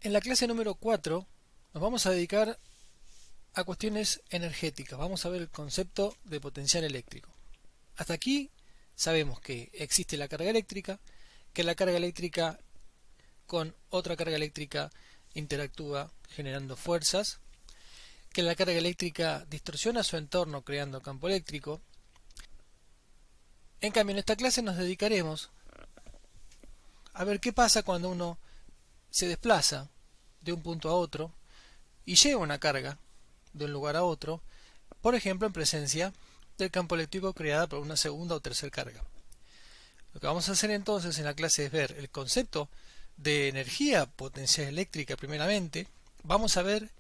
En la clase número 4 nos vamos a dedicar a cuestiones energéticas. Vamos a ver el concepto de potencial eléctrico. Hasta aquí sabemos que existe la carga eléctrica, que la carga eléctrica con otra carga eléctrica interactúa generando fuerzas, que la carga eléctrica distorsiona su entorno creando campo eléctrico. En cambio, en esta clase nos dedicaremos a ver qué pasa cuando uno se desplaza de un punto a otro y lleva una carga de un lugar a otro, por ejemplo en presencia del campo eléctrico creada por una segunda o tercera carga. Lo que vamos a hacer entonces en la clase es ver el concepto de energía potencial eléctrica primeramente. Vamos a ver,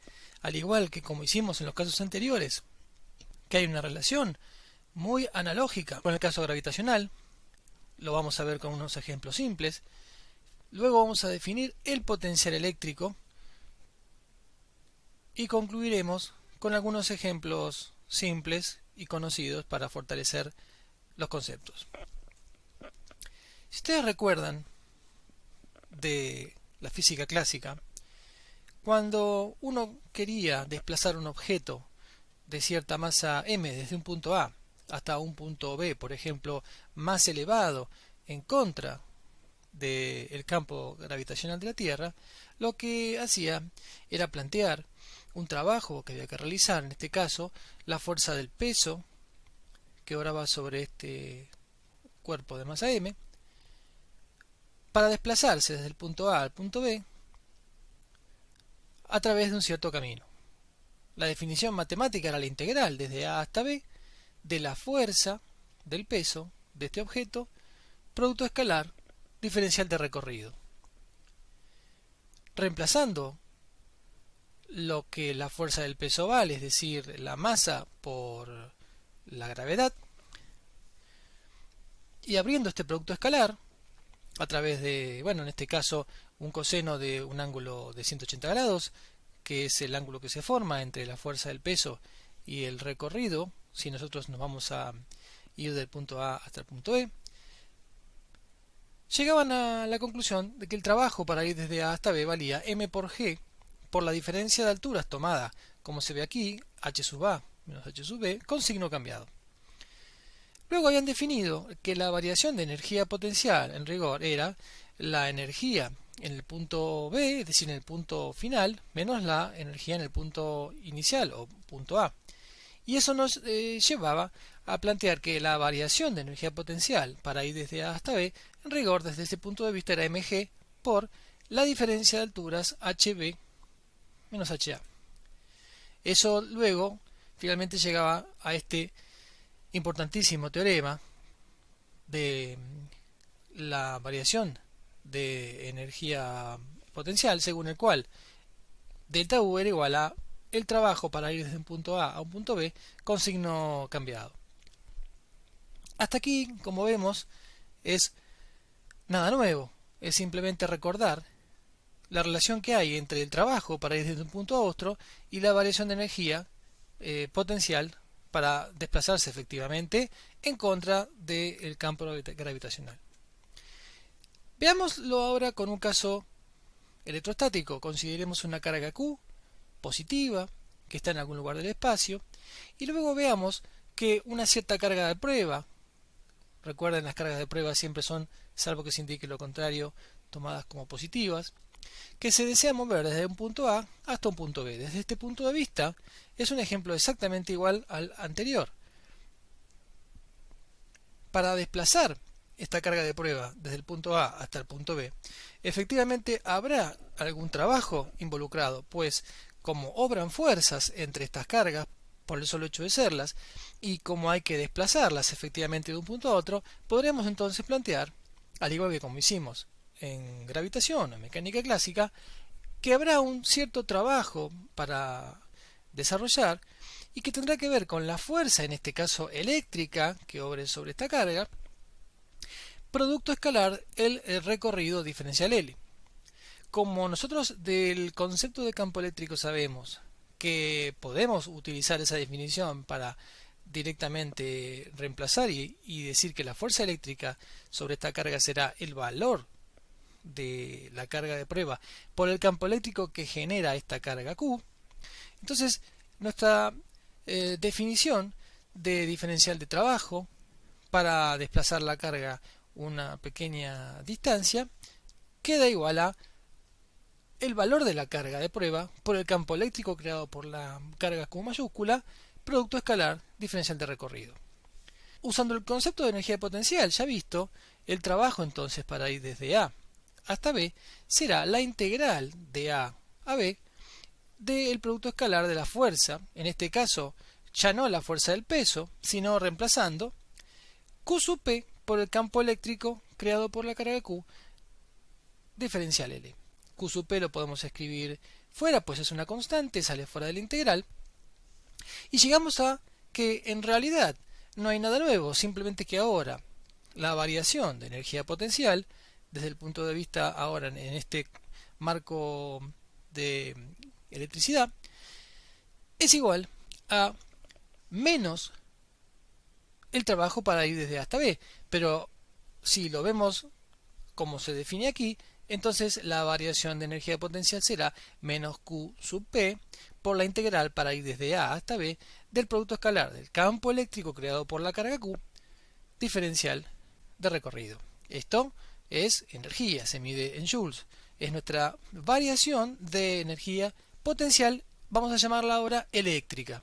al igual que como hicimos en los casos anteriores, que hay una relación muy analógica con el caso gravitacional. Lo vamos a ver con unos ejemplos simples. Luego vamos a definir el potencial eléctrico y concluiremos con algunos ejemplos simples y conocidos para fortalecer los conceptos. Si ustedes recuerdan de la física clásica, cuando uno quería desplazar un objeto de cierta masa m desde un punto A hasta un punto B, por ejemplo, más elevado en contra del campo gravitacional de la Tierra, lo que hacía era plantear un trabajo que había que realizar, en este caso la fuerza del peso que obraba sobre este cuerpo de masa m, para desplazarse desde el punto A al punto B a través de un cierto camino. La definición matemática era la integral desde A hasta B de la fuerza del peso de este objeto, producto escalar diferencial de recorrido. Reemplazando lo que la fuerza del peso vale, es decir, la masa por la gravedad, y abriendo este producto escalar a través de, bueno, en este caso, un coseno de un ángulo de 180 grados, que es el ángulo que se forma entre la fuerza del peso y el recorrido, si nosotros nos vamos a ir del punto A hasta el punto B, llegaban a la conclusión de que el trabajo para ir desde A hasta B valía m por g por la diferencia de alturas tomada, como se ve aquí, h sub A menos h sub B, con signo cambiado. Luego habían definido que la variación de energía potencial, en rigor, era la energía en el punto B, es decir, en el punto final, menos la energía en el punto inicial o punto A. Y eso nos llevaba a plantear que la variación de energía potencial para ir desde A hasta B, en rigor, desde ese punto de vista, era mg por la diferencia de alturas hb menos ha. Eso luego finalmente llegaba a este importantísimo teorema de la variación de energía potencial, según el cual delta U era igual a el trabajo para ir desde un punto A a un punto B con signo cambiado. Hasta aquí, como vemos, es nada nuevo, es simplemente recordar la relación que hay entre el trabajo para ir desde un punto a otro y la variación de energía potencial para desplazarse efectivamente en contra del campo gravitacional. Veámoslo ahora con un caso electrostático. Consideremos una carga Q positiva que está en algún lugar del espacio y luego veamos que una cierta carga de prueba, recuerden, las cargas de prueba siempre son, salvo que se indique lo contrario, tomadas como positivas, que se desea mover desde un punto A hasta un punto B. Desde este punto de vista es un ejemplo exactamente igual al anterior. Para desplazar esta carga de prueba desde el punto A hasta el punto B, efectivamente habrá algún trabajo involucrado, pues como obran fuerzas entre estas cargas por el solo hecho de serlas, y como hay que desplazarlas efectivamente de un punto a otro, podremos entonces plantear, al igual que como hicimos en gravitación o mecánica clásica, que habrá un cierto trabajo para desarrollar y que tendrá que ver con la fuerza, en este caso eléctrica, que obre sobre esta carga, producto escalar el recorrido diferencial L. Como nosotros del concepto de campo eléctrico sabemos que podemos utilizar esa definición para directamente reemplazar y decir que la fuerza eléctrica sobre esta carga será el valor de la carga de prueba por el campo eléctrico que genera esta carga Q, entonces nuestra definición de diferencial de trabajo para desplazar la carga una pequeña distancia queda igual a el valor de la carga de prueba por el campo eléctrico creado por la carga Q mayúscula, producto escalar diferencial de recorrido. Usando el concepto de energía potencial ya visto, el trabajo entonces para ir desde A hasta B será la integral de A a B del producto escalar de la fuerza, en este caso ya no la fuerza del peso, sino reemplazando Q sub P por el campo eléctrico creado por la carga Q diferencial L. Q sub P lo podemos escribir fuera, pues es una constante, sale fuera de la integral. Y llegamos a que en realidad no hay nada nuevo, simplemente que ahora la variación de energía potencial, desde el punto de vista ahora en este marco de electricidad, es igual a menos el trabajo para ir desde A hasta B. Pero si lo vemos como se define aquí, entonces la variación de energía potencial será menos Q sub P por la integral para ir desde A hasta B del producto escalar del campo eléctrico creado por la carga Q diferencial de recorrido. Esto es energía, se mide en joules. Es nuestra variación de energía potencial, vamos a llamarla ahora eléctrica.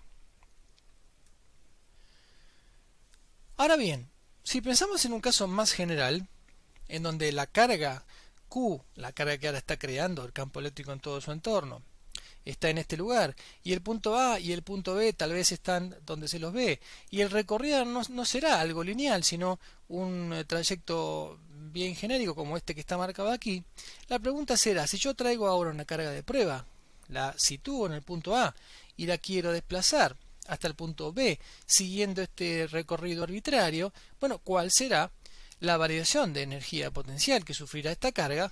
Ahora bien, si pensamos en un caso más general, en donde la carga Q, la carga que ahora está creando el campo eléctrico en todo su entorno, está en este lugar, y el punto A y el punto B tal vez están donde se los ve, y el recorrido no será algo lineal, sino un trayecto bien genérico como este que está marcado aquí. La pregunta será, si yo traigo ahora una carga de prueba, la sitúo en el punto A y la quiero desplazar hasta el punto B siguiendo este recorrido arbitrario, bueno, ¿cuál será la variación de energía potencial que sufrirá esta carga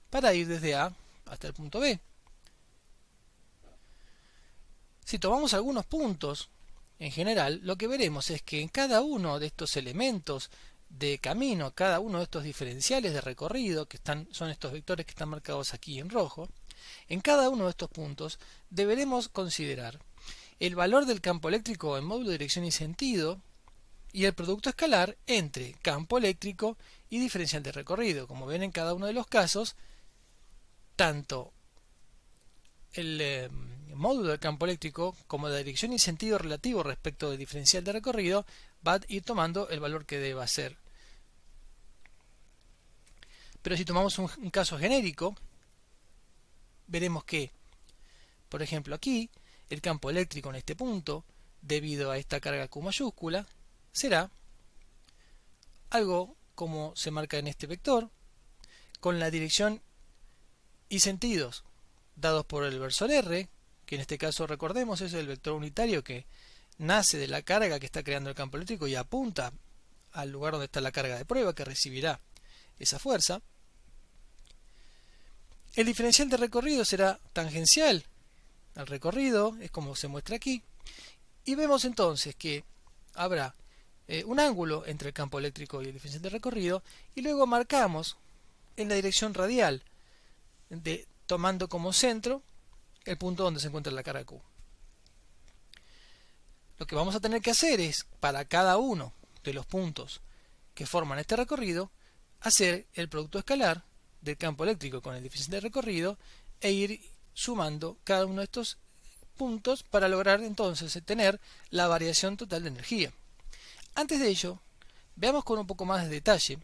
para ir desde A hasta el punto B? Si tomamos algunos puntos en general, lo que veremos es que en cada uno de estos elementos de camino, cada uno de estos diferenciales de recorrido, que son estos vectores que están marcados aquí en rojo, en cada uno de estos puntos deberemos considerar el valor del campo eléctrico en módulo de dirección y sentido y el producto escalar entre campo eléctrico y diferencial de recorrido. Como ven, en cada uno de los casos, tanto el módulo del campo eléctrico como la dirección y sentido relativo respecto del diferencial de recorrido va a ir tomando el valor que deba ser. Pero si tomamos un caso genérico, veremos que, por ejemplo, aquí el campo eléctrico en este punto, debido a esta carga Q mayúscula, será algo como se marca en este vector, con la dirección y sentidos dados por el versor R, que en este caso recordemos es el vector unitario que nace de la carga que está creando el campo eléctrico y apunta al lugar donde está la carga de prueba que recibirá esa fuerza. El diferencial de recorrido será tangencial al recorrido, es como se muestra aquí, y vemos entonces que habrá un ángulo entre el campo eléctrico y el diferencial de recorrido, y luego marcamos en la dirección radial, tomando como centro el punto donde se encuentra la carga Q. Lo que vamos a tener que hacer es, para cada uno de los puntos que forman este recorrido, hacer el producto escalar del campo eléctrico con el diferencial de recorrido e ir sumando cada uno de estos puntos para lograr entonces tener la variación total de energía. Antes de ello, veamos con un poco más de detalle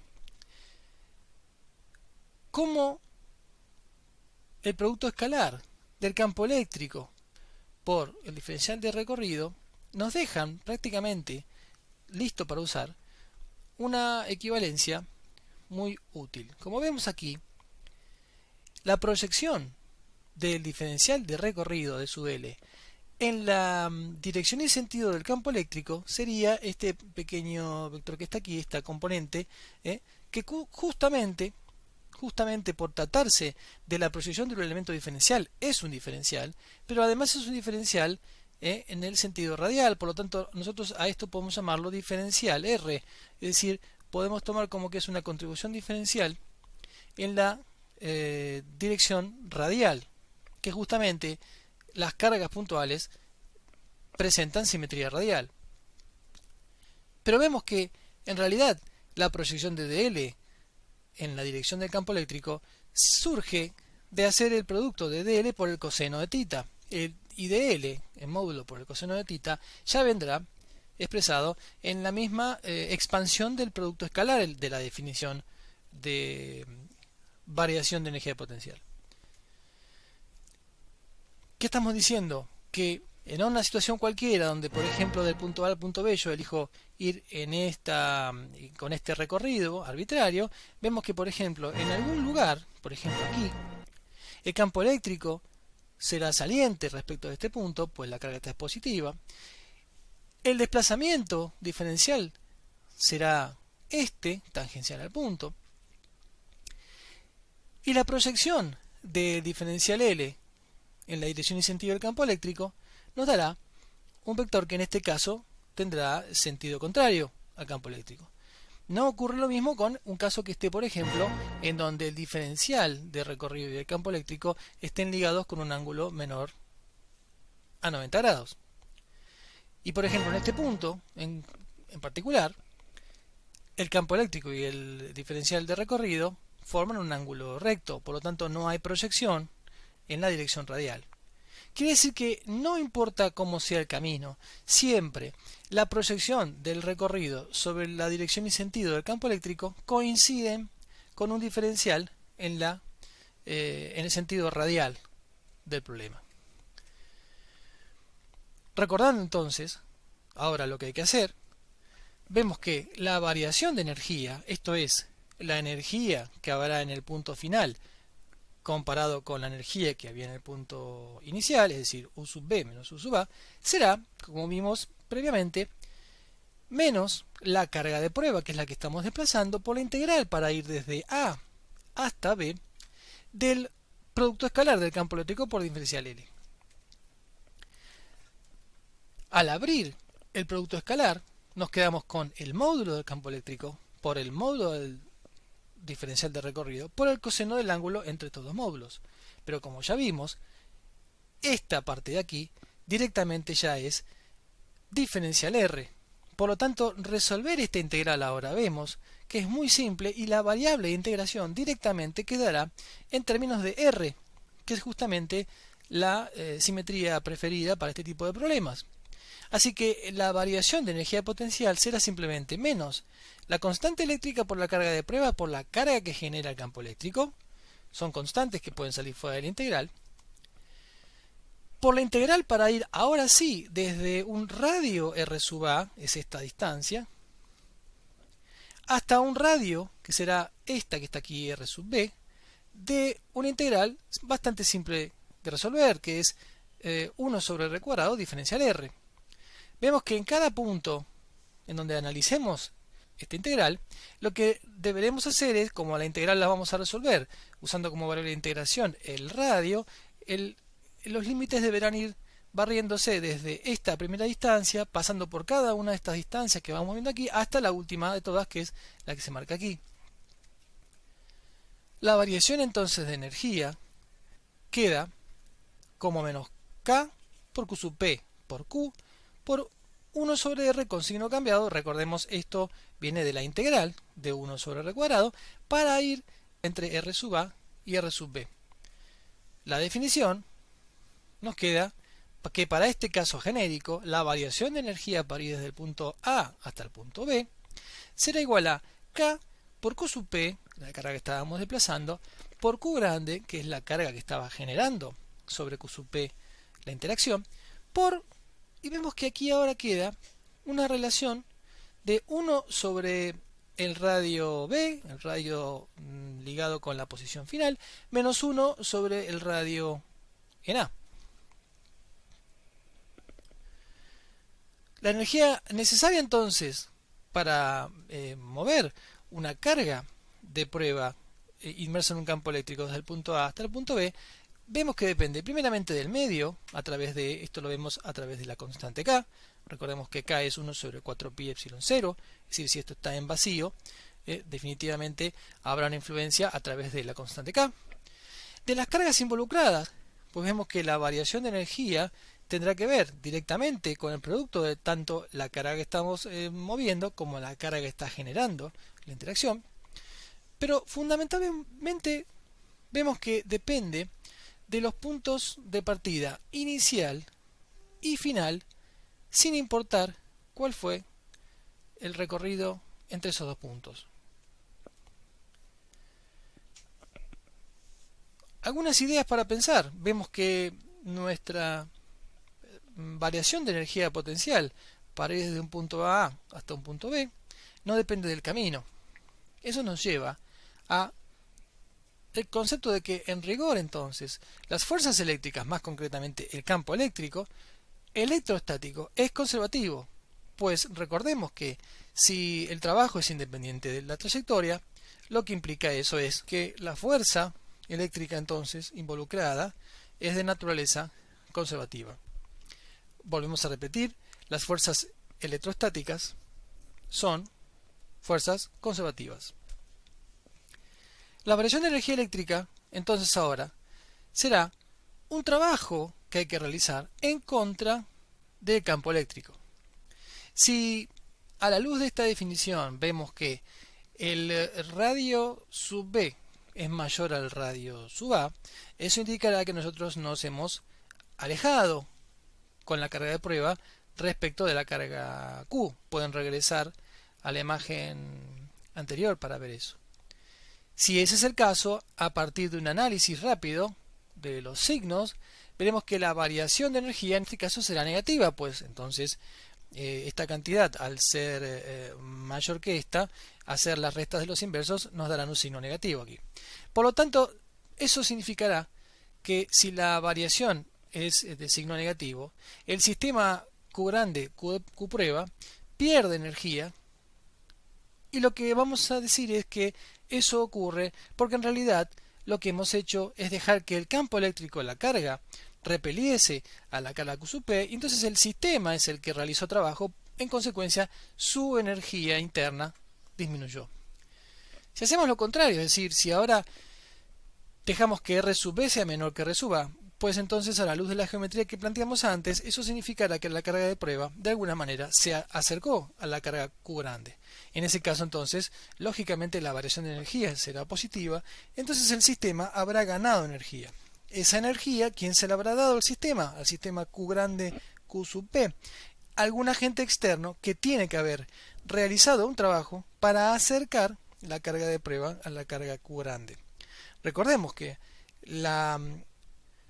cómo el producto escalar del campo eléctrico por el diferencial de recorrido nos dejan prácticamente listo para usar una equivalencia muy útil. Como vemos aquí, la proyección del diferencial de recorrido de sub L en la dirección y sentido del campo eléctrico sería este pequeño vector que está aquí, esta componente, que justamente por tratarse de la proyección de un elemento diferencial es un diferencial, pero además es un diferencial en el sentido radial, por lo tanto nosotros a esto podemos llamarlo diferencial R, es decir, podemos tomar como que es una contribución diferencial en la dirección radial, que justamente las cargas puntuales presentan simetría radial. Pero vemos que en realidad la proyección de dl en la dirección del campo eléctrico surge de hacer el producto de dl por el coseno de θ. Y dl en módulo por el coseno de θ ya vendrá expresado en la misma expansión del producto escalar de la definición de variación de energía potencial. ¿Qué estamos diciendo? Que en una situación cualquiera donde, por ejemplo, del punto A al punto B yo elijo ir con este recorrido arbitrario, vemos que, por ejemplo, en algún lugar, por ejemplo aquí, el campo eléctrico será saliente respecto de este punto, pues la carga es positiva. El desplazamiento diferencial será tangencial al punto. Y la proyección de diferencial L en la dirección y sentido del campo eléctrico nos dará un vector que en este caso tendrá sentido contrario al campo eléctrico. No ocurre lo mismo con un caso que esté, por ejemplo, en donde el diferencial de recorrido y el campo eléctrico estén ligados con un ángulo menor a 90 grados. Y por ejemplo, en este punto, en particular, el campo eléctrico y el diferencial de recorrido forman un ángulo recto, por lo tanto no hay proyección en la dirección radial. Quiere decir que no importa cómo sea el camino, siempre la proyección del recorrido sobre la dirección y sentido del campo eléctrico coinciden con un diferencial en el sentido radial del problema. Recordando entonces, ahora lo que hay que hacer, vemos que la variación de energía, esto es, la energía que habrá en el punto final comparado con la energía que había en el punto inicial, es decir, U sub B menos U sub A, será, como vimos previamente, menos la carga de prueba, que es la que estamos desplazando, por la integral para ir desde A hasta B del producto escalar del campo eléctrico por diferencial L. Al abrir el producto escalar, nos quedamos con el módulo del campo eléctrico por el módulo del diferencial de recorrido por el coseno del ángulo entre estos dos módulos. Pero como ya vimos, esta parte de aquí directamente ya es diferencial R. Por lo tanto, resolver esta integral ahora vemos que es muy simple y la variable de integración directamente quedará en términos de R, que es justamente la simetría preferida para este tipo de problemas. Así que la variación de energía potencial será simplemente menos la constante eléctrica por la carga de prueba por la carga que genera el campo eléctrico. Son constantes que pueden salir fuera de la integral. Por la integral para ir ahora sí desde un radio R sub A, es esta distancia, hasta un radio, que será esta que está aquí R sub B, de una integral bastante simple de resolver, que es 1 sobre R cuadrado diferencial R. Vemos que en cada punto en donde analicemos esta integral, lo que deberemos hacer es, como la integral la vamos a resolver usando como variable de integración el radio, los límites deberán ir barriéndose desde esta primera distancia, pasando por cada una de estas distancias que vamos viendo aquí, hasta la última de todas, que es la que se marca aquí. La variación entonces de energía queda como menos K por Q sub P por Q por 1 sobre R con signo cambiado. Recordemos, esto viene de la integral de 1 sobre R cuadrado para ir entre R sub A y R sub B. La definición nos queda que para este caso genérico la variación de energía para ir desde el punto A hasta el punto B será igual a K por Q sub P, la carga que estábamos desplazando, por Q grande, que es la carga que estaba generando sobre Q sub P la interacción, y vemos que aquí ahora queda una relación de 1 sobre el radio B, el radio ligado con la posición final, menos 1 sobre el radio en A. La energía necesaria entonces para mover una carga de prueba inmersa en un campo eléctrico desde el punto A hasta el punto B, vemos que depende primeramente del medio, esto lo vemos a través de la constante K. Recordemos que K es 1 sobre 4pi epsilon 0, es decir, si esto está en vacío, definitivamente habrá una influencia a través de la constante K. De las cargas involucradas, pues vemos que la variación de energía tendrá que ver directamente con el producto de tanto la carga que estamos moviendo como la carga que está generando la interacción. Pero fundamentalmente vemos que depende de los puntos de partida inicial y final, sin importar cuál fue el recorrido entre esos dos puntos. Algunas ideas para pensar. Vemos que nuestra variación de energía potencial para ir desde un punto A hasta un punto B no depende del camino. Eso nos lleva a el concepto de que en rigor entonces las fuerzas eléctricas, más concretamente el campo eléctrico, electrostático, es conservativo, pues recordemos que si el trabajo es independiente de la trayectoria, lo que implica eso es que la fuerza eléctrica entonces involucrada es de naturaleza conservativa. Volvemos a repetir, las fuerzas electrostáticas son fuerzas conservativas. La variación de energía eléctrica, entonces ahora, será un trabajo que hay que realizar en contra del campo eléctrico. Si a la luz de esta definición vemos que el radio sub B es mayor al radio sub A, eso indicará que nosotros nos hemos alejado con la carga de prueba respecto de la carga Q. Pueden regresar a la imagen anterior para ver eso. Si ese es el caso, a partir de un análisis rápido de los signos, veremos que la variación de energía en este caso será negativa, pues entonces esta cantidad, al ser mayor que esta, hacer las restas de los inversos nos darán un signo negativo aquí. Por lo tanto, eso significará que si la variación es de signo negativo, el sistema Q grande, Q prueba, pierde energía, y lo que vamos a decir es que eso ocurre porque en realidad lo que hemos hecho es dejar que el campo eléctrico de la carga repeliese a la carga Q sub P, y entonces el sistema es el que realizó trabajo, en consecuencia su energía interna disminuyó. Si hacemos lo contrario, es decir, si ahora dejamos que R sub B sea menor que R sub A, pues entonces a la luz de la geometría que planteamos antes, eso significará que la carga de prueba de alguna manera se acercó a la carga Q grande. En ese caso entonces, lógicamente la variación de energía será positiva, entonces el sistema habrá ganado energía. Esa energía, ¿quién se la habrá dado al sistema? Al sistema Q grande Q sub P. Algún agente externo que tiene que haber realizado un trabajo para acercar la carga de prueba a la carga Q grande. Recordemos que la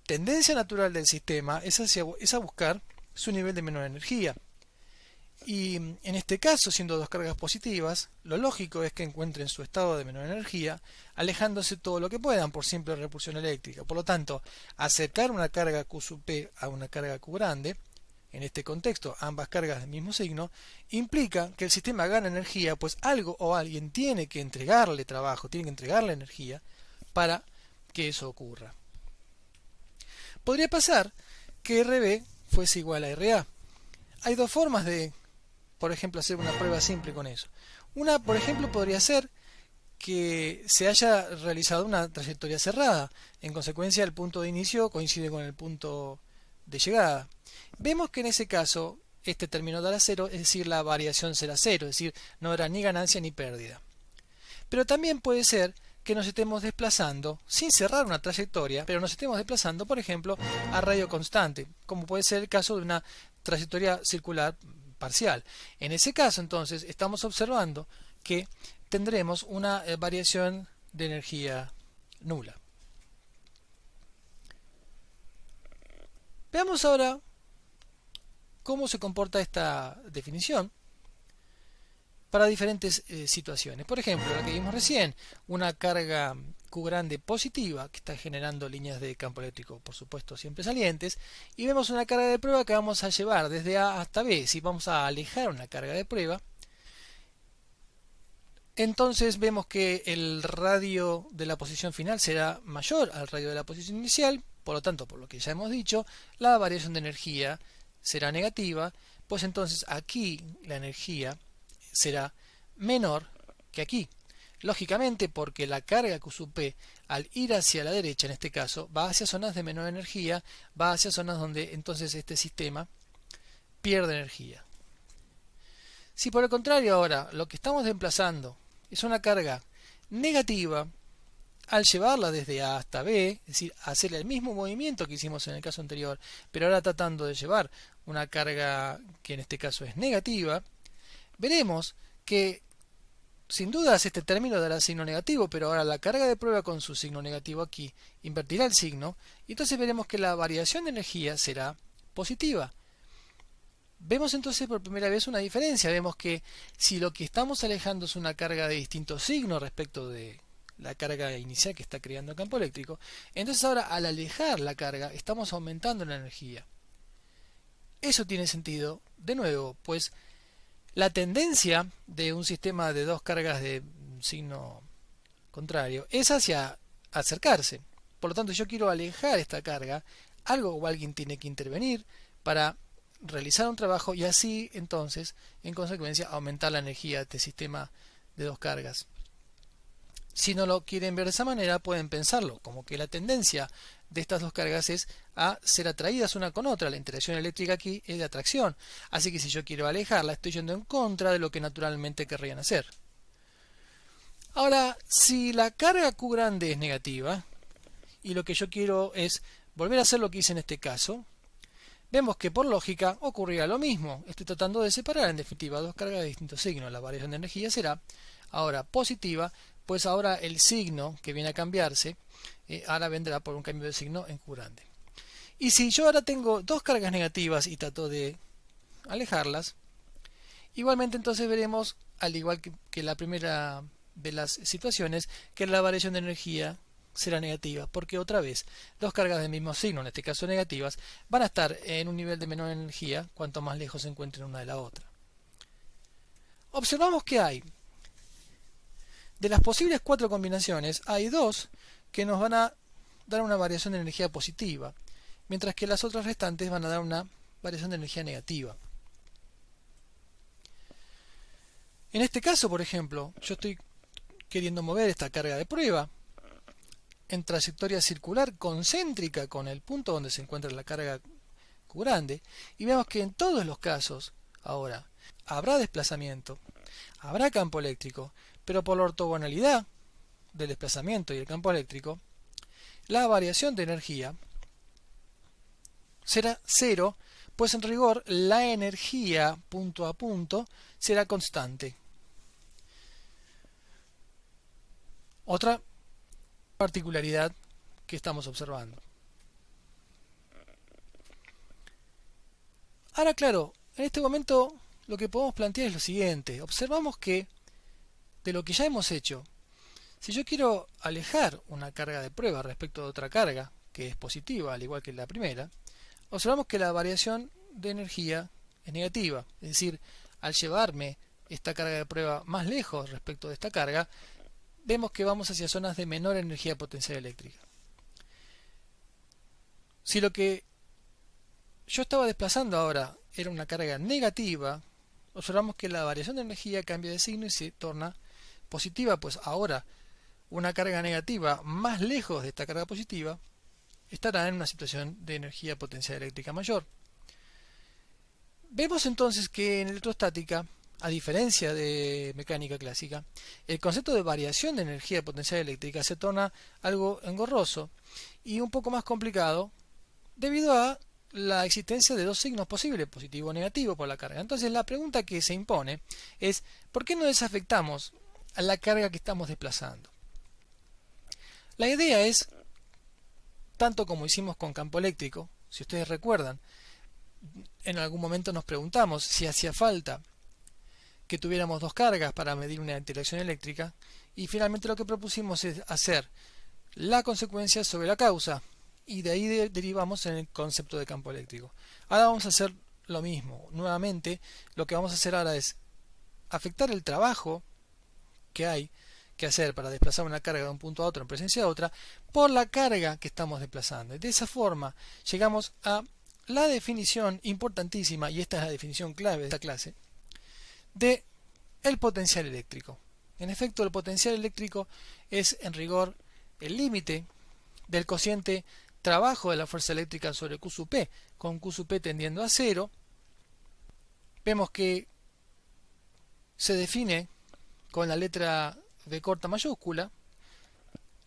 tendencia natural del sistema es a buscar su nivel de menor energía. Y en este caso, siendo dos cargas positivas, lo lógico es que encuentren su estado de menor energía, alejándose todo lo que puedan por simple repulsión eléctrica. Por lo tanto, acercar una carga Q sub P a una carga Q grande, en este contexto ambas cargas del mismo signo, implica que el sistema gana energía, pues algo o alguien tiene que entregarle trabajo, tiene que entregarle energía para que eso ocurra. Podría pasar que RB fuese igual a RA. Hay dos formas de, por ejemplo, hacer una prueba simple con eso. Una, por ejemplo, podría ser que se haya realizado una trayectoria cerrada. En consecuencia, el punto de inicio coincide con el punto de llegada. Vemos que en ese caso, este término dará cero, es decir, la variación será cero, es decir, no habrá ni ganancia ni pérdida. Pero también puede ser que nos estemos desplazando sin cerrar una trayectoria, pero nos estemos desplazando, por ejemplo, a radio constante, como puede ser el caso de una trayectoria circular parcial. En ese caso, entonces, estamos observando que tendremos una variación de energía nula. Veamos ahora cómo se comporta esta definición para diferentes situaciones. Por ejemplo, la que vimos recién, una carga Q grande positiva que está generando líneas de campo eléctrico, por supuesto, siempre salientes, y vemos una carga de prueba que vamos a llevar desde A hasta B. Si vamos a alejar una carga de prueba, entonces vemos que el radio de la posición final será mayor al radio de la posición inicial, por lo tanto, por lo que ya hemos dicho, la variación de energía será negativa, pues entonces aquí la energía será menor que aquí. lógicamente porque la carga QSUP al ir hacia la derecha, en este caso, va hacia zonas de menor energía, va hacia zonas donde entonces este sistema pierde energía. Si por el contrario ahora lo que estamos desplazando es una carga negativa, al llevarla desde A hasta B, es decir, hacer el mismo movimiento que hicimos en el caso anterior, pero ahora tratando de llevar una carga que en este caso es negativa, veremos que sin dudas este término dará signo negativo, pero ahora la carga de prueba con su signo negativo aquí invertirá el signo, y entonces veremos que la variación de energía será positiva. Vemos entonces por primera vez una diferencia. Vemos que si lo que estamos alejando es una carga de distinto signo respecto de la carga inicial que está creando el campo eléctrico, entonces ahora al alejar la carga estamos aumentando la energía. Eso tiene sentido, de nuevo, pues la tendencia de un sistema de dos cargas de signo contrario es hacia acercarse. Por lo tanto, yo quiero alejar esta carga, algo o alguien tiene que intervenir para realizar un trabajo y así entonces en consecuencia aumentar la energía de este sistema de dos cargas. Si no lo quieren ver de esa manera, pueden pensarlo como que la tendencia de estas dos cargas es a ser atraídas una con otra. La interacción eléctrica aquí es de atracción, así que si yo quiero alejarla estoy yendo en contra de lo que naturalmente querrían hacer. Ahora, si la carga Q grande es negativa y lo que yo quiero es volver a hacer lo que hice en este caso, vemos que por lógica ocurrirá lo mismo. Estoy tratando de separar en definitiva dos cargas de distintos signos. La variación de energía será ahora positiva, pues ahora el signo que viene a cambiarse ahora vendrá por un cambio de signo en Q grande. Y si yo ahora tengo dos cargas negativas y trato de alejarlas, igualmente entonces veremos, al igual que la primera de las situaciones, que la variación de energía será negativa, porque otra vez dos cargas del mismo signo, en este caso negativas, van a estar en un nivel de menor energía cuanto más lejos se encuentren una de la otra. Observamos que hay, de las posibles 4 combinaciones, hay 2 que nos van a dar una variación de energía positiva, mientras que las otras restantes van a dar una variación de energía negativa. En este caso, por ejemplo, yo estoy queriendo mover esta carga de prueba en trayectoria circular concéntrica con el punto donde se encuentra la carga Q grande, y vemos que en todos los casos ahora habrá desplazamiento, habrá campo eléctrico, pero por la ortogonalidad del desplazamiento y el campo eléctrico, la variación de energía será cero, pues en rigor la energía punto a punto será constante. Otra particularidad que estamos observando. Ahora, claro, en este momento lo que podemos plantear es lo siguiente. Observamos que de lo que ya hemos hecho, si yo quiero alejar una carga de prueba respecto de otra carga, que es positiva, al igual que la primera, observamos que la variación de energía es negativa. Es decir, al llevarme esta carga de prueba más lejos respecto de esta carga, vemos que vamos hacia zonas de menor energía potencial eléctrica. Si lo que yo estaba desplazando ahora era una carga negativa, observamos que la variación de energía cambia de signo y se torna positiva, pues ahora una carga negativa más lejos de esta carga positiva estará en una situación de energía potencial eléctrica mayor. Vemos entonces que en electrostática, a diferencia de mecánica clásica, el concepto de variación de energía potencial eléctrica se torna algo engorroso y un poco más complicado debido a la existencia de dos signos posibles, positivo o negativo por la carga. Entonces la pregunta que se impone es, ¿por qué no desafectamos a la carga que estamos desplazando? La idea es, tanto como hicimos con campo eléctrico, si ustedes recuerdan, en algún momento nos preguntamos si hacía falta que tuviéramos dos cargas para medir una interacción eléctrica, y finalmente lo que propusimos es hacer la consecuencia sobre la causa, y de ahí derivamos en el concepto de campo eléctrico. Ahora vamos a hacer lo mismo. Nuevamente, lo que vamos a hacer ahora es afectar el trabajo que hay que hacer para desplazar una carga de un punto a otro en presencia de otra por la carga que estamos desplazando. De esa forma llegamos a la definición importantísima, y esta es la definición clave de esta clase, de el potencial eléctrico. En efecto, el potencial eléctrico es en rigor el límite del cociente trabajo de la fuerza eléctrica sobre Q sub P, con Q sub P tendiendo a cero. Vemos que se define con la letra V corta mayúscula.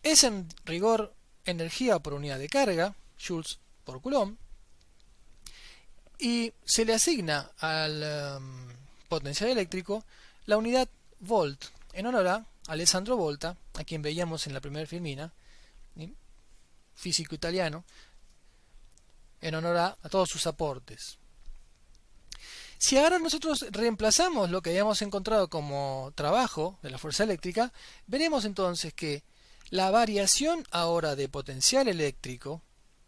Es en rigor energía por unidad de carga, joules por coulomb, y se le asigna al potencial eléctrico la unidad volt, en honor a Alessandro Volta, a quien veíamos en la primera filmina, físico italiano, en honor a todos sus aportes. Si ahora nosotros reemplazamos lo que habíamos encontrado como trabajo de la fuerza eléctrica, veremos entonces que la variación ahora de potencial eléctrico,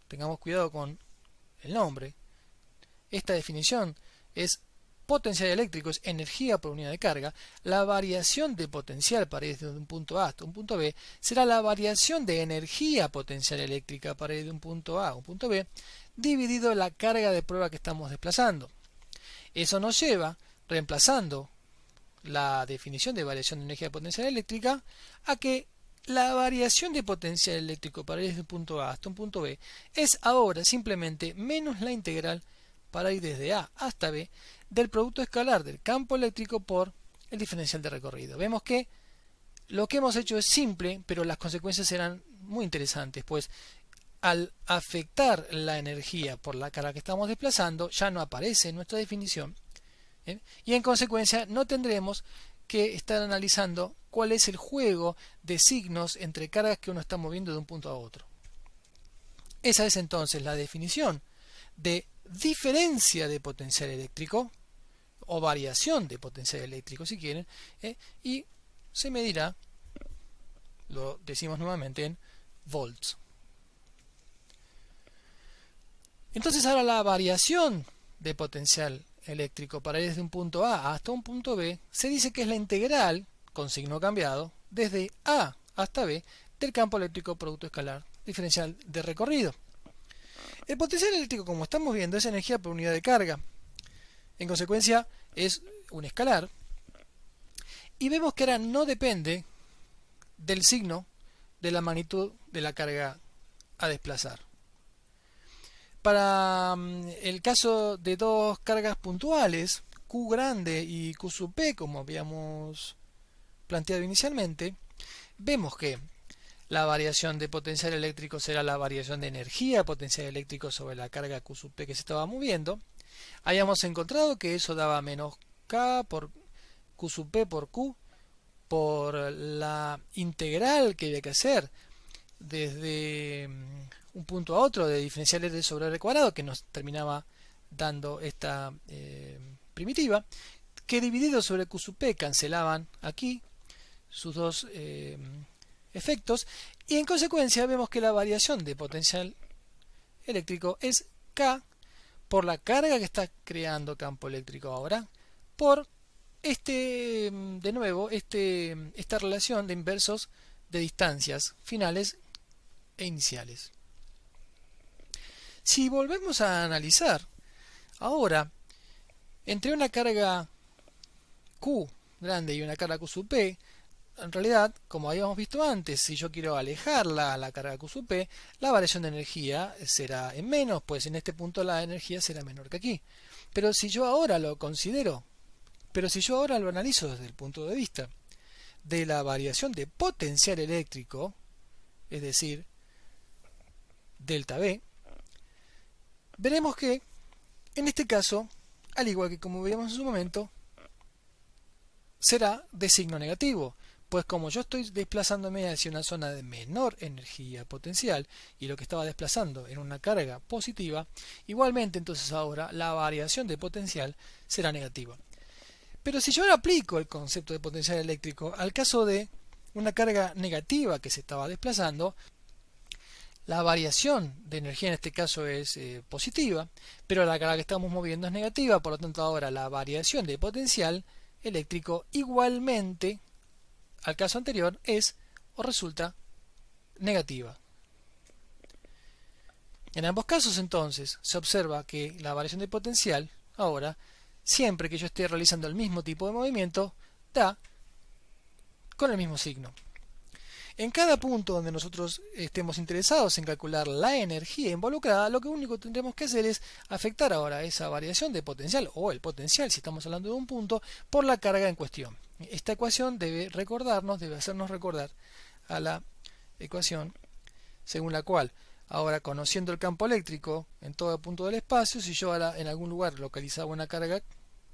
tengamos cuidado con el nombre, esta definición es potencial eléctrico, es energía por unidad de carga. La variación de potencial para ir de un punto A hasta un punto B será la variación de energía potencial eléctrica para ir de un punto A a un punto B, dividido la carga de prueba que estamos desplazando. Eso nos lleva, reemplazando la definición de variación de energía potencial eléctrica, a que la variación de potencial eléctrico para ir desde un punto A hasta un punto B es ahora simplemente menos la integral para ir desde A hasta B del producto escalar del campo eléctrico por el diferencial de recorrido. Vemos que lo que hemos hecho es simple, pero las consecuencias serán muy interesantes, pues al afectar la energía por la carga que estamos desplazando, ya no aparece en nuestra definición, y en consecuencia no tendremos que estar analizando cuál es el juego de signos entre cargas que uno está moviendo de un punto a otro. Esa es entonces la definición de diferencia de potencial eléctrico, o variación de potencial eléctrico si quieren, y se medirá, lo decimos nuevamente, en volts. Entonces ahora la variación de potencial eléctrico para ir desde un punto A hasta un punto B se dice que es la integral, con signo cambiado, desde A hasta B del campo eléctrico producto escalar diferencial de recorrido. El potencial eléctrico, como estamos viendo, es energía por unidad de carga. En consecuencia, es un escalar. Y vemos que ahora no depende del signo de la magnitud de la carga a desplazar. Para el caso de dos cargas puntuales, Q grande y Q sub P, como habíamos planteado inicialmente, vemos que la variación de potencial eléctrico será la variación de energía potencial eléctrico sobre la carga Q sub P que se estaba moviendo. Habíamos encontrado que eso daba menos K por Q sub P por Q, por la integral que había que hacer desde un punto a otro de diferencial R sobre R cuadrado, que nos terminaba dando esta primitiva, que dividido sobre Q sub P cancelaban aquí sus dos efectos, y en consecuencia vemos que la variación de potencial eléctrico es K por la carga que está creando campo eléctrico ahora, por de nuevo, esta relación de inversos de distancias finales e iniciales. Si volvemos a analizar, ahora, entre una carga Q grande y una carga Q sub P, en realidad, como habíamos visto antes, si yo quiero alejarla a la carga Q sub P, la variación de energía será en menos, pues en este punto la energía será menor que aquí. Pero si yo ahora lo analizo desde el punto de vista de la variación de potencial eléctrico, es decir, delta B, veremos que en este caso, al igual que como veíamos en su momento, será de signo negativo, pues como yo estoy desplazándome hacia una zona de menor energía potencial y lo que estaba desplazando en una carga positiva, igualmente entonces ahora la variación de potencial será negativa. Pero si yo ahora aplico el concepto de potencial eléctrico al caso de una carga negativa que se estaba desplazando, la variación de energía en este caso es positiva, pero la carga que estamos moviendo es negativa, por lo tanto ahora la variación de potencial eléctrico igualmente al caso anterior es o resulta negativa. En ambos casos entonces se observa que la variación de potencial ahora, siempre que yo esté realizando el mismo tipo de movimiento, da con el mismo signo. En cada punto donde nosotros estemos interesados en calcular la energía involucrada, lo único que tendremos que hacer es afectar ahora esa variación de potencial, o el potencial si estamos hablando de un punto, por la carga en cuestión. Esta ecuación debe hacernos recordar a la ecuación según la cual, ahora conociendo el campo eléctrico en todo punto del espacio, si yo ahora en algún lugar localizaba una carga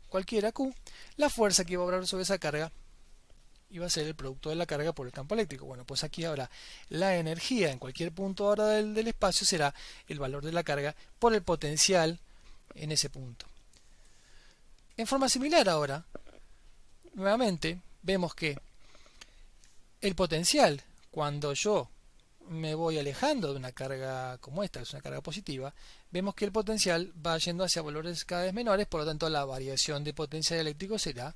cualquiera Q, la fuerza que iba a obrar sobre esa carga iba a ser el producto de la carga por el campo eléctrico. Bueno, pues aquí ahora la energía en cualquier punto ahora del espacio será el valor de la carga por el potencial en ese punto. En forma similar ahora, nuevamente, vemos que el potencial, cuando yo me voy alejando de una carga como esta, que es una carga positiva, vemos que el potencial va yendo hacia valores cada vez menores, por lo tanto la variación de potencial eléctrico será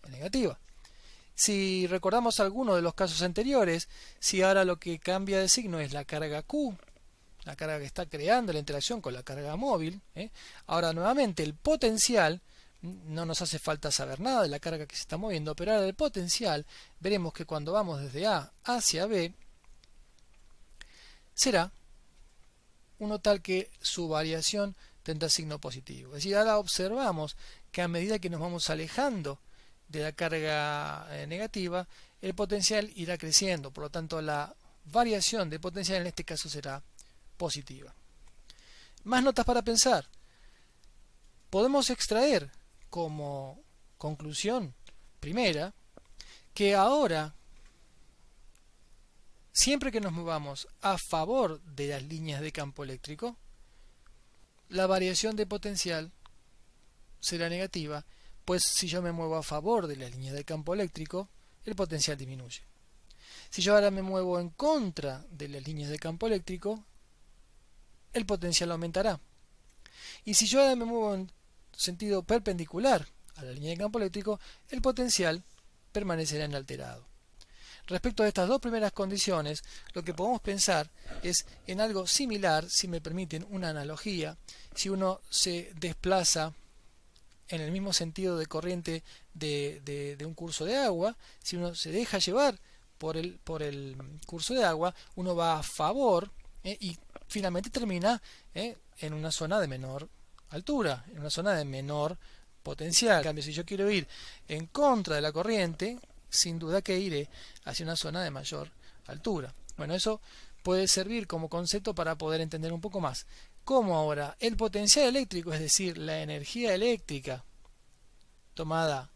negativa. Si recordamos alguno de los casos anteriores, si ahora lo que cambia de signo es la carga Q, la carga que está creando la interacción con la carga móvil, ahora nuevamente el potencial, no nos hace falta saber nada de la carga que se está moviendo, pero ahora el potencial, veremos que cuando vamos desde A hacia B, será uno tal que su variación tendrá signo positivo. Es decir, ahora observamos que a medida que nos vamos alejando de la carga negativa, el potencial irá creciendo, por lo tanto la variación de potencial en este caso será positiva. Más notas para pensar. Podemos extraer como conclusión primera que ahora, siempre que nos movamos a favor de las líneas de campo eléctrico, la variación de potencial será negativa, pues si yo me muevo a favor de las líneas de campo eléctrico, el potencial disminuye. Si yo ahora me muevo en contra de las líneas de campo eléctrico, el potencial aumentará. Y si yo ahora me muevo en sentido perpendicular a la línea de campo eléctrico, el potencial permanecerá inalterado. Respecto a estas dos primeras condiciones, lo que podemos pensar es en algo similar, si me permiten una analogía, si uno se desplaza en el mismo sentido de corriente de un curso de agua, si uno se deja llevar por el curso de agua, uno va a favor y finalmente termina en una zona de menor altura, en una zona de menor potencial. En cambio, si yo quiero ir en contra de la corriente, sin duda que iré hacia una zona de mayor altura. Bueno, eso puede servir como concepto para poder entender un poco más cómo ahora el potencial eléctrico, es decir, la energía eléctrica tomada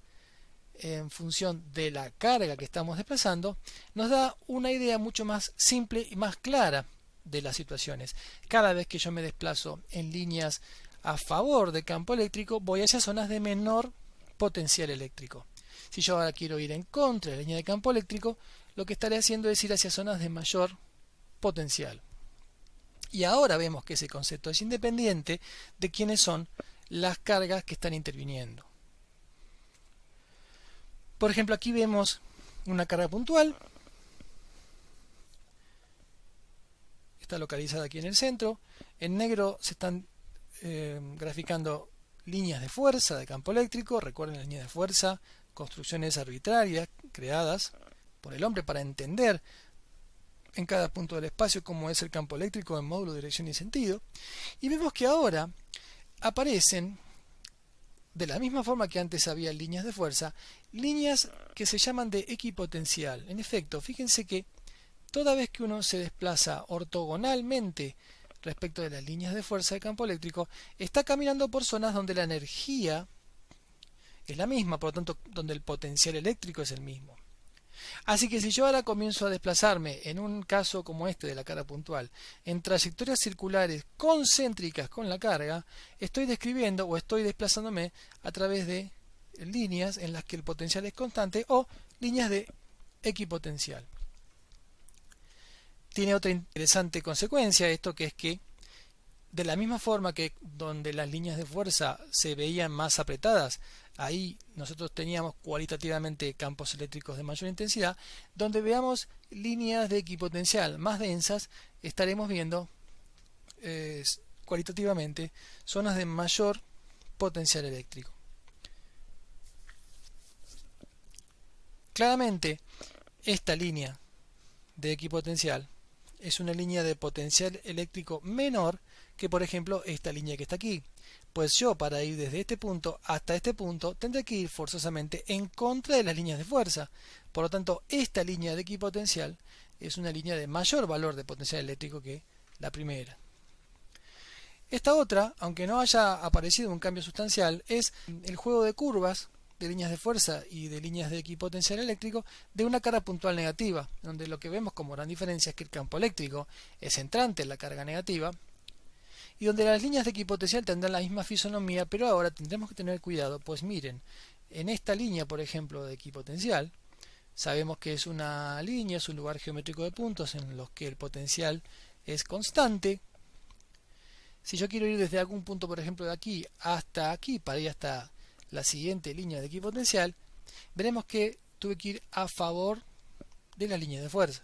en función de la carga que estamos desplazando, nos da una idea mucho más simple y más clara de las situaciones. Cada vez que yo me desplazo en líneas a favor del campo eléctrico, voy hacia zonas de menor potencial eléctrico. Si yo ahora quiero ir en contra de la línea de campo eléctrico, lo que estaré haciendo es ir hacia zonas de mayor potencial. Y ahora vemos que ese concepto es independiente de quiénes son las cargas que están interviniendo. Por ejemplo, aquí vemos una carga puntual. Está localizada aquí en el centro. En negro se están graficando líneas de fuerza de campo eléctrico. Recuerden, las líneas de fuerza, construcciones arbitrarias creadas por el hombre para entender en cada punto del espacio cómo es el campo eléctrico en módulo, dirección y sentido. Y vemos que ahora aparecen, de la misma forma que antes había líneas de fuerza, líneas que se llaman de equipotencial. En efecto, fíjense que toda vez que uno se desplaza ortogonalmente respecto de las líneas de fuerza de campo eléctrico, está caminando por zonas donde la energía es la misma, por lo tanto, donde el potencial eléctrico es el mismo. Así que si yo ahora comienzo a desplazarme, en un caso como este de la carga puntual, en trayectorias circulares concéntricas con la carga, estoy describiendo o estoy desplazándome a través de líneas en las que el potencial es constante o líneas de equipotencial. Tiene otra interesante consecuencia esto, que es que de la misma forma que donde las líneas de fuerza se veían más apretadas, ahí nosotros teníamos cualitativamente campos eléctricos de mayor intensidad, donde veamos líneas de equipotencial más densas, estaremos viendo cualitativamente zonas de mayor potencial eléctrico. Claramente, esta línea de equipotencial es una línea de potencial eléctrico menor que, por ejemplo, esta línea que está aquí. Pues yo, para ir desde este punto hasta este punto, tendré que ir forzosamente en contra de las líneas de fuerza. Por lo tanto, esta línea de equipotencial es una línea de mayor valor de potencial eléctrico que la primera. Esta otra, aunque no haya aparecido un cambio sustancial, es el juego de curvas de líneas de fuerza y de líneas de equipotencial eléctrico de una carga puntual negativa, donde lo que vemos como gran diferencia es que el campo eléctrico es entrante en la carga negativa, y donde las líneas de equipotencial tendrán la misma fisonomía, pero ahora tendremos que tener cuidado, pues miren, en esta línea, por ejemplo, de equipotencial, sabemos que es una línea, es un lugar geométrico de puntos en los que el potencial es constante. Si yo quiero ir desde algún punto, por ejemplo, de aquí hasta aquí, para ir hasta la siguiente línea de equipotencial, veremos que tuve que ir a favor de la línea de fuerza.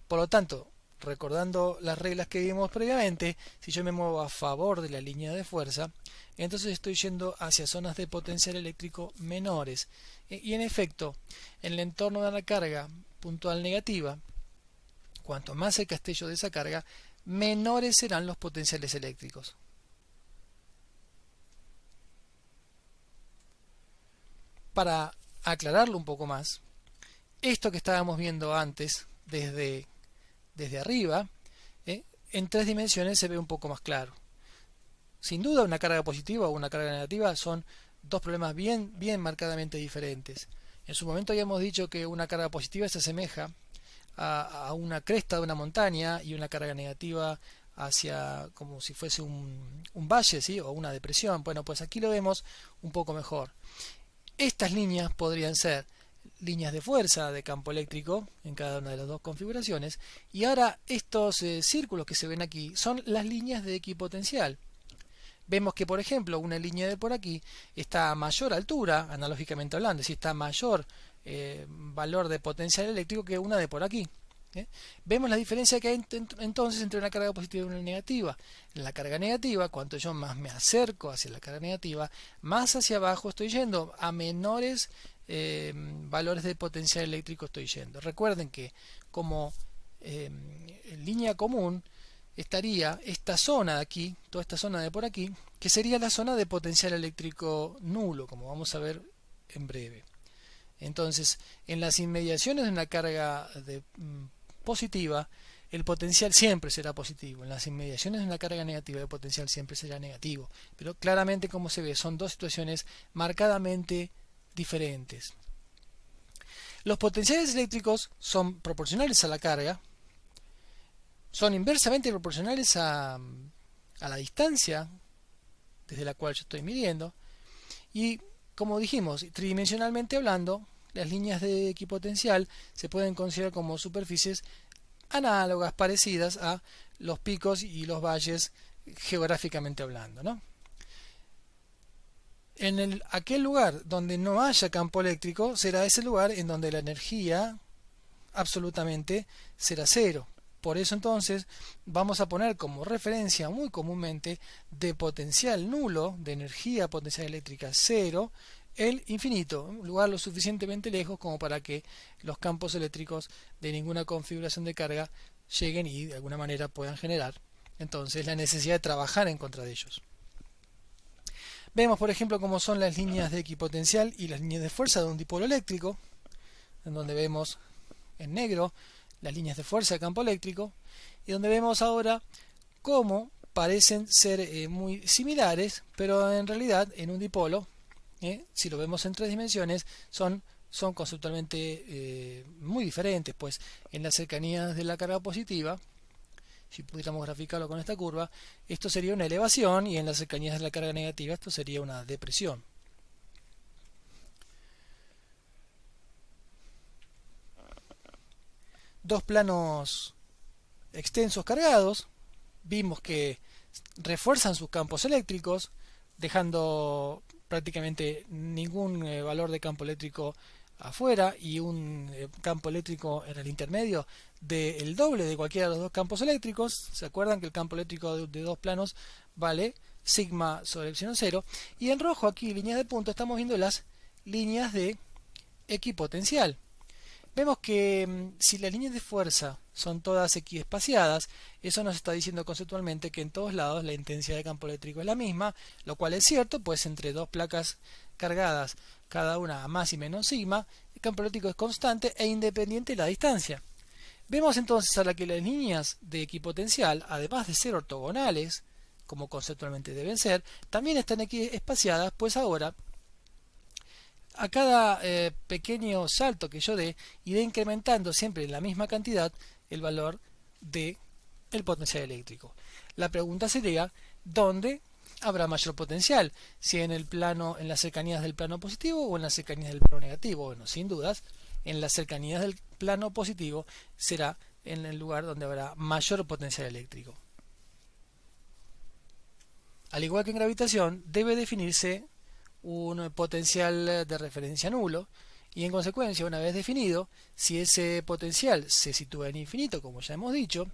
Por lo tanto, recordando las reglas que vimos previamente, si yo me muevo a favor de la línea de fuerza, entonces estoy yendo hacia zonas de potencial eléctrico menores. Y en efecto, en el entorno de la carga puntual negativa, cuanto más cerca esté yo de esa carga, menores serán los potenciales eléctricos. Para aclararlo un poco más, esto que estábamos viendo antes desde arriba, en tres dimensiones se ve un poco más claro. Sin duda, una carga positiva o una carga negativa son dos problemas bien marcadamente diferentes. En su momento habíamos dicho que una carga positiva se asemeja a una cresta de una montaña y una carga negativa hacia como si fuese un valle, ¿sí? O una depresión. Bueno, pues aquí lo vemos un poco mejor. Estas líneas podrían ser líneas de fuerza de campo eléctrico en cada una de las dos configuraciones, y ahora estos círculos que se ven aquí son las líneas de equipotencial. Vemos que, por ejemplo, una línea de por aquí está a mayor altura, analógicamente hablando, es decir, está a mayor valor de potencial eléctrico que una de por aquí. Vemos la diferencia que hay entonces entre una carga positiva y una negativa. En la carga negativa, cuanto yo más me acerco hacia la carga negativa, más hacia abajo estoy yendo, a menores valores de potencial eléctrico estoy yendo. Recuerden que como en línea común estaría esta zona de aquí, toda esta zona de por aquí, que sería la zona de potencial eléctrico nulo, como vamos a ver en breve. Entonces, en las inmediaciones de una carga positiva, el potencial siempre será positivo. En las inmediaciones de una carga negativa, el potencial siempre será negativo. Pero claramente, como se ve, son dos situaciones marcadamente diferentes. Los potenciales eléctricos son proporcionales a la carga, son inversamente proporcionales a la distancia desde la cual yo estoy midiendo, y como dijimos, tridimensionalmente hablando, las líneas de equipotencial se pueden considerar como superficies análogas, parecidas a los picos y los valles geográficamente hablando, ¿no? En aquel lugar donde no haya campo eléctrico será ese lugar en donde la energía absolutamente será cero. Por eso entonces vamos a poner como referencia muy comúnmente de potencial nulo, de energía potencial eléctrica cero, el infinito, un lugar lo suficientemente lejos como para que los campos eléctricos de ninguna configuración de carga lleguen y de alguna manera puedan generar entonces la necesidad de trabajar en contra de ellos. Vemos, por ejemplo, cómo son las líneas de equipotencial y las líneas de fuerza de un dipolo eléctrico, en donde vemos en negro las líneas de fuerza de campo eléctrico, y donde vemos ahora cómo parecen ser muy similares, pero en realidad en un dipolo, si lo vemos en tres dimensiones, son conceptualmente muy diferentes, pues en las cercanías de la carga positiva, si pudiéramos graficarlo con esta curva, esto sería una elevación, y en las cercanías de la carga negativa esto sería una depresión. Dos planos extensos cargados, vimos que refuerzan sus campos eléctricos, dejando prácticamente ningún valor de campo eléctrico afuera, y un campo eléctrico en el intermedio del doble de cualquiera de los dos campos eléctricos. ¿Se acuerdan que el campo eléctrico de dos planos vale sigma sobre epsilon 0? Y en rojo aquí, líneas de punto, estamos viendo las líneas de equipotencial. Vemos que si las líneas de fuerza son todas equiespaciadas, eso nos está diciendo conceptualmente que en todos lados la intensidad de campo eléctrico es la misma, lo cual es cierto, pues entre dos placas cargadas, cada una a más y menos sigma, el campo eléctrico es constante e independiente de la distancia. Vemos entonces ahora que las líneas de equipotencial, además de ser ortogonales, como conceptualmente deben ser, también están equiespaciadas, pues ahora a cada pequeño salto que yo dé, iré incrementando siempre en la misma cantidad el valor de el potencial eléctrico. La pregunta sería, ¿dónde habrá mayor potencial? Si en el plano, en las cercanías del plano positivo o en las cercanías del plano negativo. Bueno, sin dudas, en las cercanías del plano positivo será en el lugar donde habrá mayor potencial eléctrico. Al igual que en gravitación, debe definirse un potencial de referencia nulo y en consecuencia, una vez definido, si ese potencial se sitúa en infinito, como ya hemos dicho,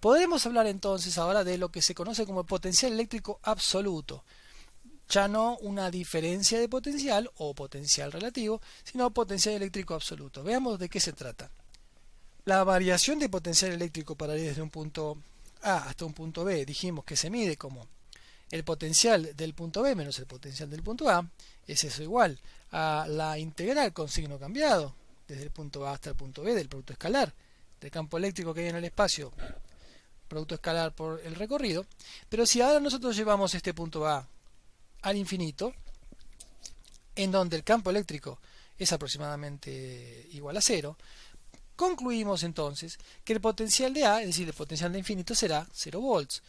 podremos hablar entonces ahora de lo que se conoce como potencial eléctrico absoluto. Ya no una diferencia de potencial o potencial relativo, sino potencial eléctrico absoluto. Veamos de qué se trata. La variación de potencial eléctrico para ir desde un punto A hasta un punto B, dijimos que se mide como el potencial del punto B menos el potencial del punto A, es eso igual a la integral con signo cambiado, desde el punto A hasta el punto B del producto escalar, del campo eléctrico que hay en el espacio, producto escalar por el recorrido. Pero si ahora nosotros llevamos este punto A al infinito, en donde el campo eléctrico es aproximadamente igual a cero, concluimos entonces que el potencial de A, es decir, el potencial de infinito, será 0 volts.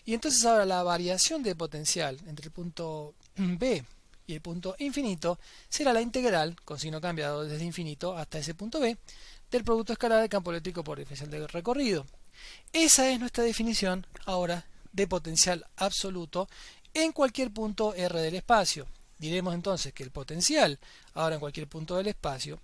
Y entonces ahora la variación de potencial entre el punto B y el punto infinito será la integral, con signo cambiado desde infinito hasta ese punto B, del producto escalar del campo eléctrico por diferencial de recorrido. Esa es nuestra definición ahora de potencial absoluto en cualquier punto R del espacio. Diremos entonces que el potencial ahora en cualquier punto del espacio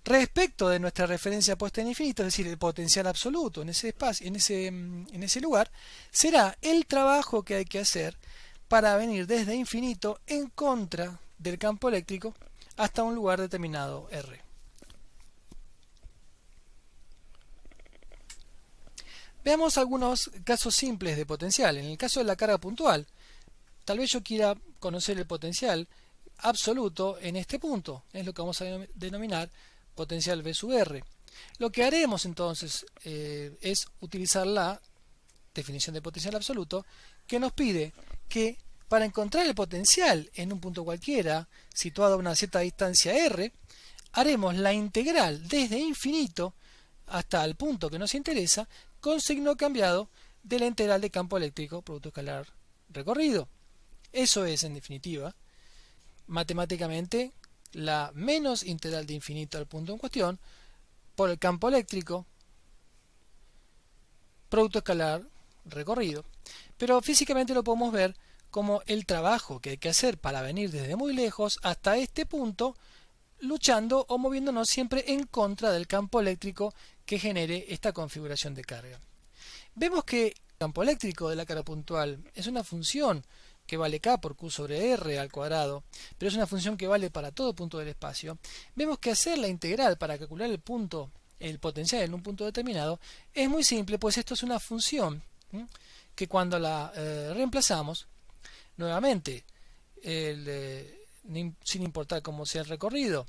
respecto de nuestra referencia puesta en infinito, es decir, el potencial absoluto en ese espacio, en ese lugar, será el trabajo que hay que hacer para venir desde infinito en contra del campo eléctrico hasta un lugar determinado R. Veamos algunos casos simples de potencial. En el caso de la carga puntual, tal vez yo quiera conocer el potencial absoluto en este punto, es lo que vamos a denominar potencial V sub R. Lo que haremos entonces es utilizar la definición de potencial absoluto que nos pide que para encontrar el potencial en un punto cualquiera situado a una cierta distancia R, haremos la integral desde infinito hasta el punto que nos interesa con signo cambiado de la integral de campo eléctrico producto escalar recorrido. Eso es, en definitiva, matemáticamente la menos integral de infinito al punto en cuestión por el campo eléctrico producto escalar recorrido. Pero físicamente lo podemos ver como el trabajo que hay que hacer para venir desde muy lejos hasta este punto, luchando o moviéndonos siempre en contra del campo eléctrico que genere esta configuración de carga. Vemos que el campo eléctrico de la carga puntual es una función que vale k por q sobre r al cuadrado, pero es una función que vale para todo punto del espacio. Vemos que hacer la integral para calcular el potencial en un punto determinado es muy simple, pues esto es una función que cuando la reemplazamos, nuevamente, sin importar cómo sea el recorrido,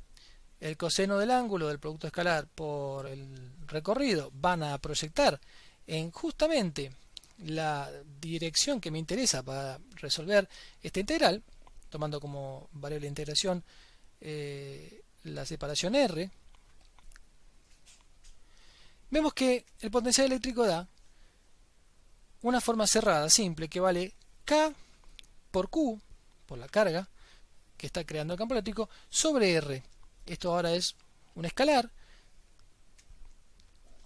el coseno del ángulo del producto escalar por el recorrido van a proyectar en justamente la dirección que me interesa para resolver esta integral, tomando como variable de integración la separación R. Vemos que el potencial eléctrico da una forma cerrada, simple, que vale K por Q, por la carga que está creando el campo eléctrico, sobre R. Esto ahora es un escalar.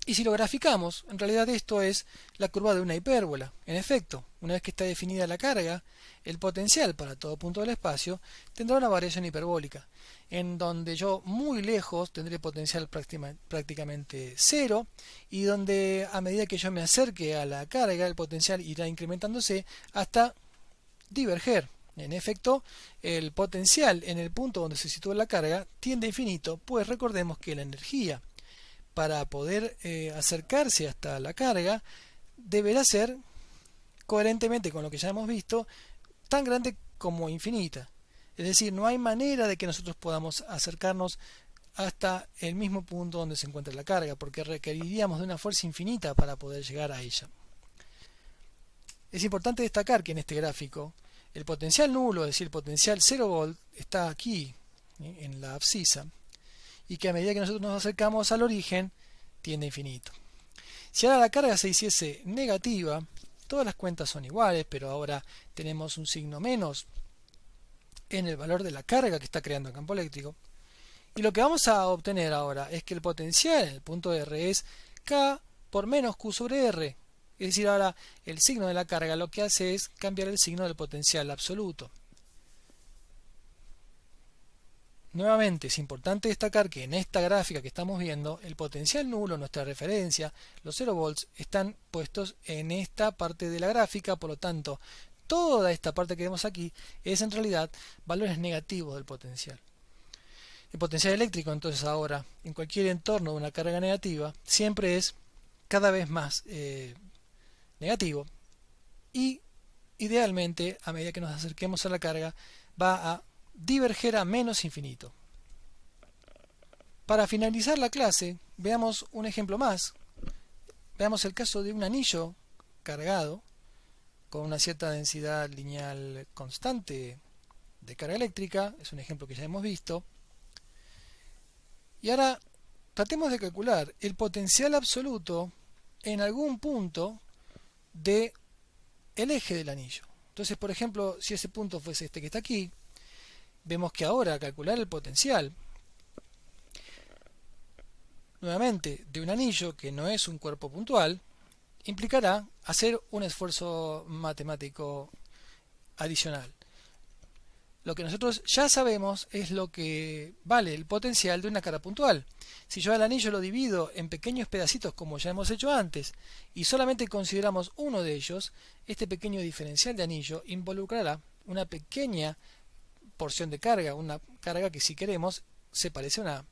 Y si lo graficamos, en realidad esto es la curva de una hipérbola. En efecto, una vez que está definida la carga, el potencial para todo punto del espacio tendrá una variación hiperbólica, en donde yo muy lejos tendré potencial prácticamente cero, y donde a medida que yo me acerque a la carga, el potencial irá incrementándose hasta diverger. En efecto, el potencial en el punto donde se sitúa la carga tiende a infinito, pues recordemos que la energía para poder acercarse hasta la carga deberá ser, coherentemente con lo que ya hemos visto, tan grande como infinita. Es decir, no hay manera de que nosotros podamos acercarnos hasta el mismo punto donde se encuentra la carga, porque requeriríamos de una fuerza infinita para poder llegar a ella. Es importante destacar que en este gráfico el potencial nulo, es decir, el potencial 0 volt, está aquí, en la abscisa, y que a medida que nosotros nos acercamos al origen, tiende a infinito. Si ahora la carga se hiciese negativa, todas las cuentas son iguales, pero ahora tenemos un signo menos en el valor de la carga que está creando el campo eléctrico. Y lo que vamos a obtener ahora es que el potencial en el punto R es K por menos Q sobre R. Es decir, ahora el signo de la carga lo que hace es cambiar el signo del potencial absoluto. Nuevamente, es importante destacar que en esta gráfica que estamos viendo, el potencial nulo, nuestra referencia, los 0 volts, están puestos en esta parte de la gráfica, por lo tanto, toda esta parte que vemos aquí es en realidad valores negativos del potencial. El potencial eléctrico, entonces, ahora, en cualquier entorno de una carga negativa, siempre es cada vez más negativo, y idealmente, a medida que nos acerquemos a la carga, va a diverger a menos infinito. Para finalizar la clase, veamos un ejemplo más. Veamos el caso de un anillo cargado con una cierta densidad lineal constante de carga eléctrica. Es un ejemplo que ya hemos visto. Y ahora tratemos de calcular el potencial absoluto en algún punto del eje del anillo. Entonces, por ejemplo, si ese punto fuese este que está aquí, vemos que ahora calcular el potencial nuevamente de un anillo que no es un cuerpo puntual implicará hacer un esfuerzo matemático adicional. Lo que nosotros ya sabemos es lo que vale el potencial de una carga puntual. Si yo al anillo lo divido en pequeños pedacitos como ya hemos hecho antes y solamente consideramos uno de ellos, este pequeño diferencial de anillo involucrará una pequeña porción de carga, una carga que si queremos se parece a una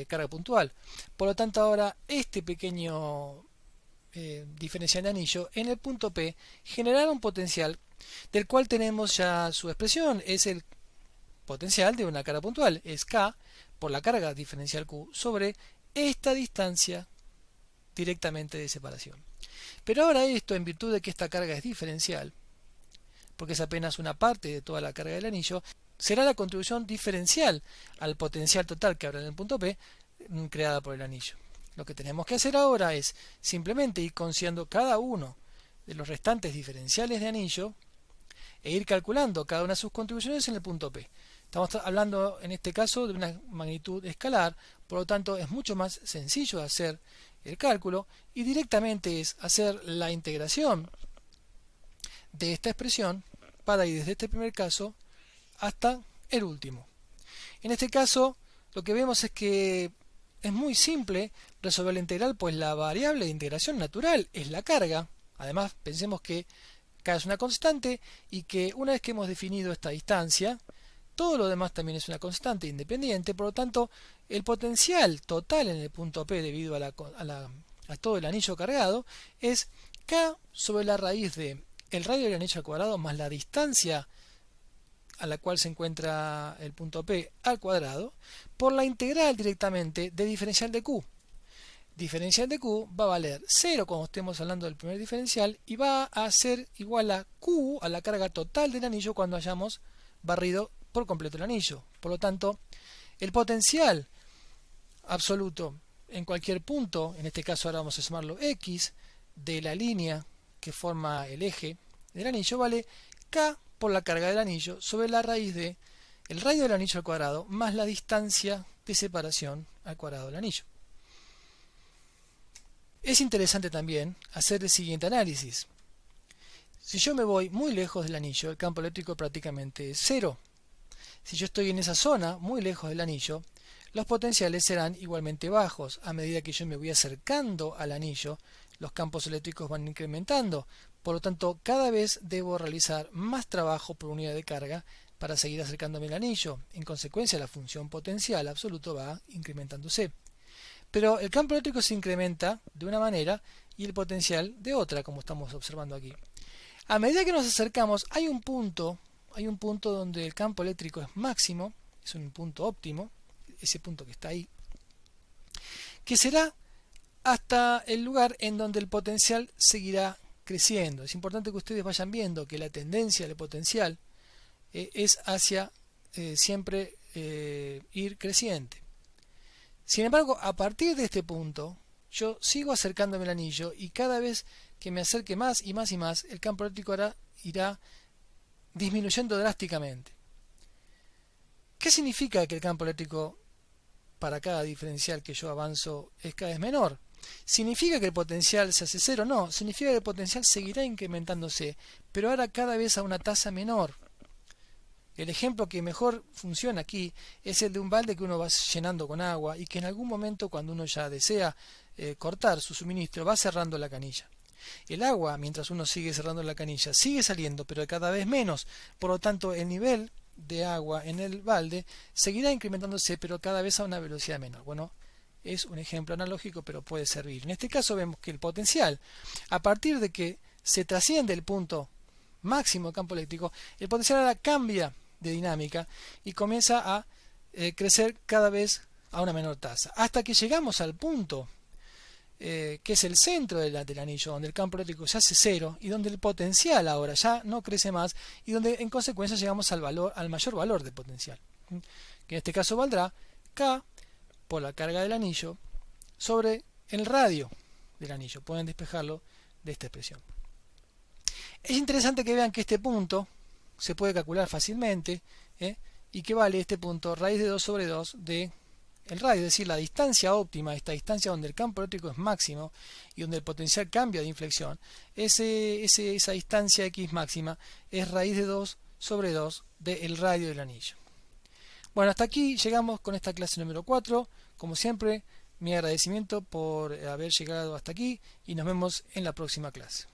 carga puntual. Por lo tanto, ahora este pequeño diferencial de anillo en el punto P generará un potencial del cual tenemos ya su expresión. Es el potencial de una carga puntual, es K por la carga diferencial Q sobre esta distancia directamente de separación. Pero ahora esto, en virtud de que esta carga es diferencial, porque es apenas una parte de toda la carga del anillo, será la contribución diferencial al potencial total que habrá en el punto P creada por el anillo. Lo que tenemos que hacer ahora es simplemente ir considerando cada uno de los restantes diferenciales de anillo e ir calculando cada una de sus contribuciones en el punto P. Estamos hablando en este caso de una magnitud escalar, por lo tanto es mucho más sencillo hacer el cálculo y directamente es hacer la integración de esta expresión para ir desde este primer caso hasta el último. En este caso lo que vemos es que es muy simple resolver la integral, pues la variable de integración natural es la carga. Además, pensemos que K es una constante y que una vez que hemos definido esta distancia, todo lo demás también es una constante independiente. Por lo tanto, el potencial total en el punto P debido a todo el anillo cargado es K sobre la raíz de el radio del anillo al cuadrado más la distancia a la cual se encuentra el punto P al cuadrado por la integral directamente de diferencial de Q. Diferencial de Q va a valer 0 cuando estemos hablando del primer diferencial y va a ser igual a Q, a la carga total del anillo, cuando hayamos barrido por completo el anillo. Por lo tanto, el potencial absoluto en cualquier punto, en este caso ahora vamos a llamarlo X, de la línea que forma el eje del anillo, vale K por la carga del anillo sobre la raíz de el radio del anillo al cuadrado más la distancia de separación al cuadrado del anillo. Es interesante también hacer el siguiente análisis. Si yo me voy muy lejos del anillo, el campo eléctrico prácticamente es cero. Si yo estoy en esa zona, muy lejos del anillo, los potenciales serán igualmente bajos. A medida que yo me voy acercando al anillo, los campos eléctricos van incrementando. Por lo tanto, cada vez debo realizar más trabajo por unidad de carga para seguir acercándome al anillo. En consecuencia, la función potencial absoluto va incrementándose. pero el campo eléctrico se incrementa de una manera y el potencial de otra, como estamos observando aquí. A medida que nos acercamos, hay un punto donde el campo eléctrico es máximo, es un punto óptimo, ese punto que está ahí, que será hasta el lugar en donde el potencial seguirá creciendo. Es importante que ustedes vayan viendo que la tendencia del potencial es hacia siempre ir creciente. Sin embargo, a partir de este punto, yo sigo acercándome al anillo y cada vez que me acerque más y más y más, el campo eléctrico irá disminuyendo drásticamente. ¿Qué significa que el campo eléctrico para cada diferencial que yo avanzo es cada vez menor? ¿Significa que el potencial se hace cero? No, significa que el potencial seguirá incrementándose, pero ahora cada vez a una tasa menor. El ejemplo que mejor funciona aquí es el de un balde que uno va llenando con agua y que en algún momento, cuando uno ya desea cortar su suministro, va cerrando la canilla. El agua, mientras uno sigue cerrando la canilla, sigue saliendo, pero cada vez menos. Por lo tanto, el nivel de agua en el balde seguirá incrementándose, pero cada vez a una velocidad menor. Bueno, es un ejemplo analógico, pero puede servir. En este caso vemos que el potencial, a partir de que se trasciende el punto máximo de campo eléctrico, el potencial ahora cambia de dinámica y comienza a crecer cada vez a una menor tasa, hasta que llegamos al punto que es el centro del anillo, donde el campo eléctrico se hace cero y donde el potencial ahora ya no crece más y donde en consecuencia llegamos al mayor valor de potencial, que en este caso valdrá K por la carga del anillo sobre el radio del anillo. Pueden despejarlo de esta expresión. Es interesante que vean que este punto se puede calcular fácilmente y que vale este punto raíz de 2 sobre 2 de el radio, es decir, la distancia óptima, esta distancia donde el campo eléctrico es máximo y donde el potencial cambia de inflexión, esa distancia x máxima es raíz de 2 sobre 2 del radio del anillo. Bueno, hasta aquí llegamos con esta clase número 4. Como siempre, mi agradecimiento por haber llegado hasta aquí y nos vemos en la próxima clase.